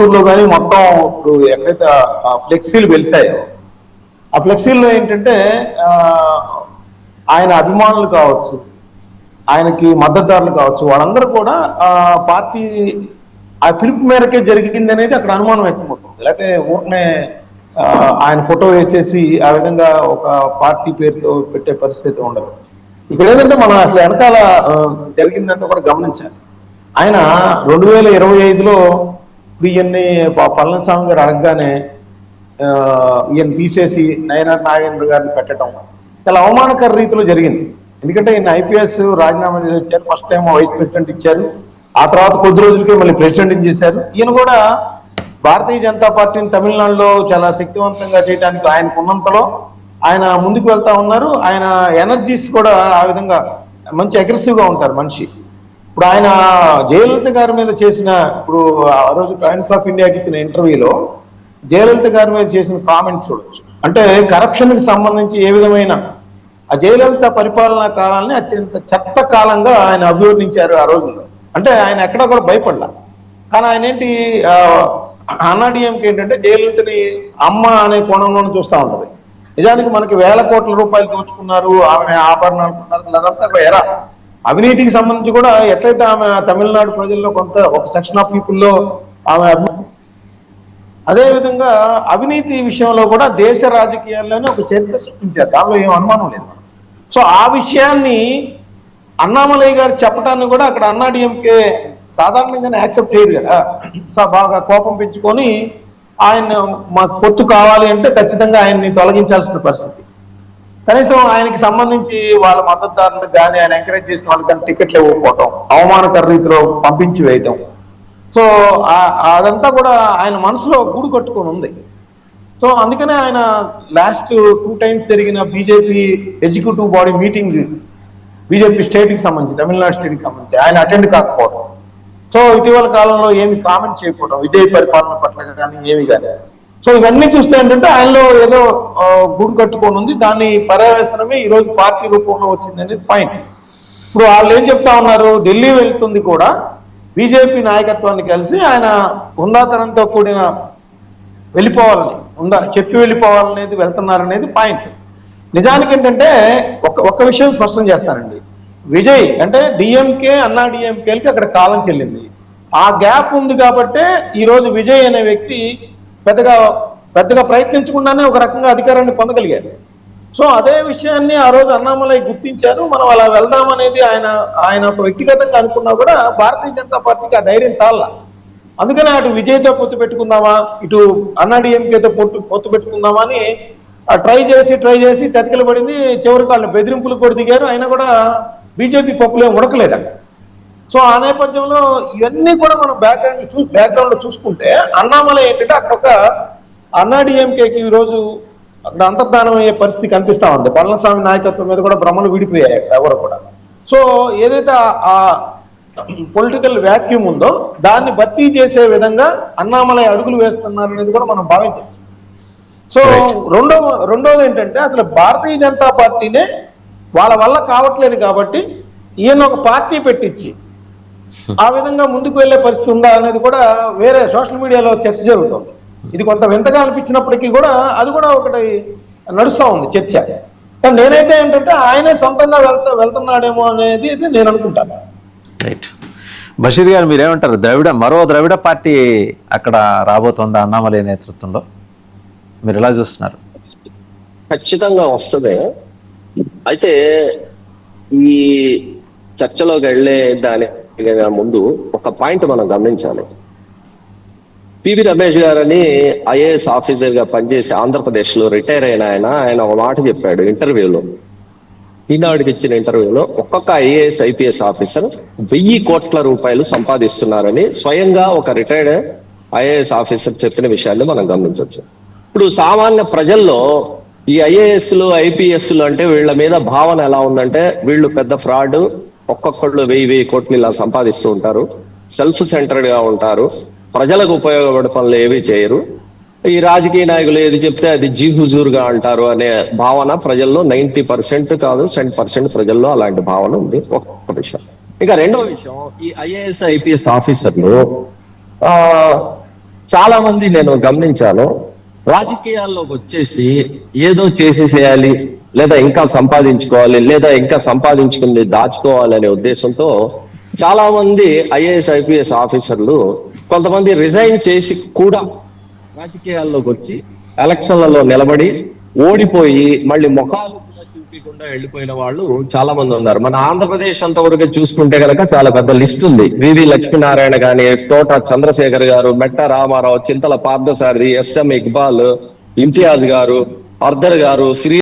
పొద్దుటూరులో కానీ మొత్తం ఇప్పుడు ఎక్కడైతే ఫ్లెక్సీలు వెలిసాయో ఆ ఫ్లెక్సీల్లో ఏంటంటే ఆయన అభిమానులు కావచ్చు, ఆయనకి మద్దతుదారులు కావచ్చు, వాళ్ళందరూ కూడా పార్టీ ఆ పిలుపు మేరకే జరిగింది అనేది అక్కడ అనుమానం వ్యక్తమవుతుంది. లేకపోతే ఊరినే ఆయన ఫోటో వేసేసి ఆ విధంగా ఒక పార్టీ పేరుతో పెట్టే పరిస్థితి ఉండదు. ఇక్కడ ఏంటంటే మనం అసలు వెనకాల జరిగిందంటే కూడా గమనించాలి. ఆయన 2025లో ఈయన్ని పళనిస్వామి గారు అడగగానే ఈయన తీసేసి నయనార్ నాగేంద్ర గారిని పెట్టడం చాలా అవమానకర రీతిలో జరిగింది. ఎందుకంటే ఈయన ఐపీఎస్ రాజీనామా చేశారు, ఫస్ట్ టైం వైస్ ప్రెసిడెంట్ ఇచ్చారు, ఆ తర్వాత కొద్ది రోజులకే మళ్ళీ ప్రెసిడెంట్ చేశారు. ఈయన కూడా భారతీయ జనతా పార్టీని తమిళనాడులో చాలా శక్తివంతంగా చేయడానికి ఆయనకు ఉన్నంతలో ఆయన ముందుకు వెళ్తా ఉన్నారు. ఆయన ఎనర్జీస్ కూడా ఆ విధంగా మంచి అగ్రెసివ్ గా ఉంటారు మనిషి. ఇప్పుడు ఆయన జయలలిత గారి మీద చేసిన, ఇప్పుడు ఆ రోజు టైమ్స్ ఆఫ్ ఇండియాకి ఇచ్చిన ఇంటర్వ్యూలో జయలలిత గారి మీద చేసిన కామెంట్స్ చూడొచ్చు. అంటే కరప్షన్ కి సంబంధించి ఏ విధమైన ఆ జయలలిత పరిపాలనా కాలాన్ని అత్యంత చెత్త కాలంగా ఆయన అభివర్ణించారు ఆ రోజుల్లో. అంటే ఆయన ఎక్కడా కూడా భయపడలా. కానీ ఆయన ఏంటి అన్నాడీఎంకి ఏంటంటే జయలలితని అమ్మ అనే కోణంలోనే చూస్తూ ఉంటది. నిజానికి మనకి వేల కోట్ల రూపాయలు దోచుకున్నారు, ఆమె ఆభరణాలు కొన్నారు, అదంతా ఎరా అవినీతికి సంబంధించి కూడా ఎట్లయితే ఆమె తమిళనాడు ప్రజల్లో కొంత ఒక సెక్షన్ ఆఫ్ పీపుల్లో ఆమె అదేవిధంగా అవినీతి విషయంలో కూడా దేశ రాజకీయాల్లోనే ఒక చరిత్ర సృష్టించారు, దానిలో ఏం అనుమానం లేదు. సో ఆ విషయాన్ని అన్నామలయ్య గారు చెప్పడాన్ని కూడా అక్కడ అన్నాడీఎంకే సాధారణంగానే యాక్సెప్ట్ చేయరు కదా. సో బాగా కోపం పెంచుకొని ఆయన మాకు పొత్తు కావాలి అంటే ఖచ్చితంగా ఆయన్ని తొలగించాల్సిన పరిస్థితి. కనీసం ఆయనకి సంబంధించి వాళ్ళ మద్దతుదారులకు కానీ ఆయన ఎంకరేజ్ చేసిన వాళ్ళకి టికెట్లు ఇవ్వకపోవటం, అవమానకర రీతిలో పంపించి వేయటం. సో అదంతా కూడా ఆయన మనసులో గూడు కట్టుకొని ఉంది. సో అందుకనే ఆయన లాస్ట్ 2 times జరిగిన BJP executive body meeting, BJP స్టేట్కి సంబంధించి, తమిళనాడు స్టేట్కి సంబంధించి ఆయన అటెండ్ కాకపోవడం, సో ఇటీవల కాలంలో ఏమి కామెంట్ చేయకపోవడం విజయ్ పరిపాలన పట్ల కానీ ఏమి కానీ. సో ఇవన్నీ చూస్తే ఏంటంటే ఆయనలో ఏదో గూడు కట్టుకొని ఉంది. దాని పర్యవేక్షణమే ఈరోజు పార్టీ రూపంలో వచ్చింది అనేది పాయింట్. ఇప్పుడు వాళ్ళు ఏం చెప్తా ఉన్నారు, ఢిల్లీ వెళ్తుంది కూడా బీజేపీ నాయకత్వాన్ని కలిసి ఆయన హుందాతనంతో కూడిన వెళ్ళిపోవాలని చెప్పి వెళ్ళిపోవాలనేది వెళ్తున్నారనేది పాయింట్. నిజానికి ఏంటంటే ఒక్క విషయం స్పష్టం చేస్తానండి. విజయ్ అంటే డిఎంకే అన్నా డిఎంకేలకి అక్కడ కాలం చెల్లింది. ఆ గ్యాప్ ఉంది కాబట్టే ఈరోజు విజయ్ అనే వ్యక్తి పెద్దగా ప్రయత్నించకుండానే ఒక రకంగా అధికారాన్ని పొందగలిగారు. సో అదే విషయాన్ని ఆ రోజు అన్నామలయ్య గుర్తించారు. మనం అలా వెళ్దామనేది ఆయన వ్యక్తిగతంగా అనుకున్నా కూడా భారతీయ జనతా పార్టీకి ఆ ధైర్యం చాలా. అందుకనే అటు విజయ్తో పొత్తు పెట్టుకుందామా, ఇటు అన్నాడీఎంకేతో పొత్తు పెట్టుకుందామా అని ట్రై చేసి చతికిల పడింది. చివరికి వాళ్ళు బెదిరింపులు కూడా దిగారు. అయినా కూడా బీజేపీ పప్పులే ఉడకలేదండి. సో ఆ నేపథ్యంలో ఇవన్నీ కూడా మనం బ్యాక్గ్రౌండ్ లో చూసుకుంటే అన్నామలై ఏంటంటే అక్కడ ఒక అన్నాడీఎంకేకి ఈరోజు అంతర్ధానం అయ్యే పరిస్థితి కనిపిస్తా ఉంది. పళనిస్వామి నాయకత్వం మీద కూడా భ్రమలు విడిపోయాయి ఎవరు కూడా. సో ఏదైతే ఆ పొలిటికల్ వ్యాక్యూమ్ ఉందో దాన్ని భర్తీ చేసే విధంగా అన్నామలై అడుగులు వేస్తున్నారు అనేది కూడా మనం భావించవచ్చు. సో రెండోది ఏంటంటే అసలు భారతీయ జనతా పార్టీనే వాళ్ళ వల్ల కావట్లేదు కాబట్టి ఈయన ఒక పార్టీ పెట్టించి ఆ విధంగా ముందుకు వెళ్లే పరిస్థితి ఉందా అనేది కూడా వేరే సోషల్ మీడియాలో చర్చ జరుగుతుంది. ఇది కొంత వింతగా అనిపించినప్పటికీ కూడా అది కూడా ఒకటి నడుస్తూ ఉంది చర్చ. కానీ నేనైతే ఏంటంటే ఆయనే సొంతంగా వెళ్తున్నాడేమో అనేది నేను అనుకుంటాను. రైట్. బషీర్ గారు మీరేమంటారు? మరో ద్రవిడ పార్టీ అక్కడ రాబోతోంది అన్నామలై నేతృత్వంలో, మీరు ఎలా చూస్తున్నారు? ఖచ్చితంగా వస్తుంది. అయితే ఈ చర్చలోకి వెళ్ళే దాని ముందు ఒక పాయింట్ మనం గమనించాలి. పివి రమేష్ గారని ఐఏఎస్ ఆఫీసర్ గా పనిచేసి ఆంధ్రప్రదేశ్ లో రిటైర్ అయిన ఆయన ఒక మాట చెప్పాడు ఇంటర్వ్యూలో, ఈనాడుకి ఇచ్చిన ఇంటర్వ్యూలో. ఒక్కొక్క ఐఏఎస్ ఐపీఎస్ ఆఫీసర్ 1000 కోట్ల రూపాయలు సంపాదిస్తున్నారని స్వయంగా ఒక రిటైర్డ్ ఐఏఎస్ ఆఫీసర్ చెప్పిన విషయాన్ని మనం గమనించవచ్చు. ఇప్పుడు సామాన్య ప్రజల్లో ఈ ఐఏఎస్లు ఐపీఎస్లు అంటే వీళ్ళ మీద భావన ఎలా ఉందంటే వీళ్ళు పెద్ద ఫ్రాడ్, ఒక్కొక్కళ్ళు 1000 కోట్లు ఇలా సంపాదిస్తూ ఉంటారు, సెల్ఫ్ సెంటర్డ్ గా ఉంటారు, ప్రజలకు ఉపయోగపడే పనులు ఏవి చేయరు, ఈ రాజకీయ నాయకులు ఏది చెప్తే అది జీ హుజూర్గా అంటారు అనే భావన ప్రజల్లో 90% కాదు 10% ప్రజల్లో అలాంటి భావన ఉంది. ఒక్క విషయం. ఇక రెండో విషయం, ఈ ఐఏఎస్ ఐపీఎస్ ఆఫీసర్లు చాలా మంది నేను గమనించాను, రాజకీయాల్లోకి వచ్చేసి ఏదో చేసేసేయాలి, లేదా ఇంకా సంపాదించుకోవాలి, లేదా ఇంకా సంపాదించుకుని దాచుకోవాలి అనే ఉద్దేశంతో చాలా మంది ఐఏఎస్ ఐపీఎస్ ఆఫీసర్లు కొంతమంది రిజైన్ చేసి కూడా రాజకీయాల్లోకి వచ్చి ఎలక్షన్లలో నిలబడి ఓడిపోయి మళ్ళీ ముఖాలు కూడా చూపించకుండా వెళ్ళిపోయిన వాళ్ళు చాలా మంది ఉన్నారు. మన ఆంధ్రప్రదేశ్ అంతవరకు చూసుకుంటే కనుక చాలా పెద్ద లిస్ట్ ఉంది. వివి లక్ష్మీనారాయణ గాని, తోట చంద్రశేఖర్ గారు, మెట్ట రామారావు, చింతల పార్థసారథి, ఎస్ఎం ఇక్బాల్, ఇంతియాజ్ గారు, అర్దర్ గారు, శ్రీ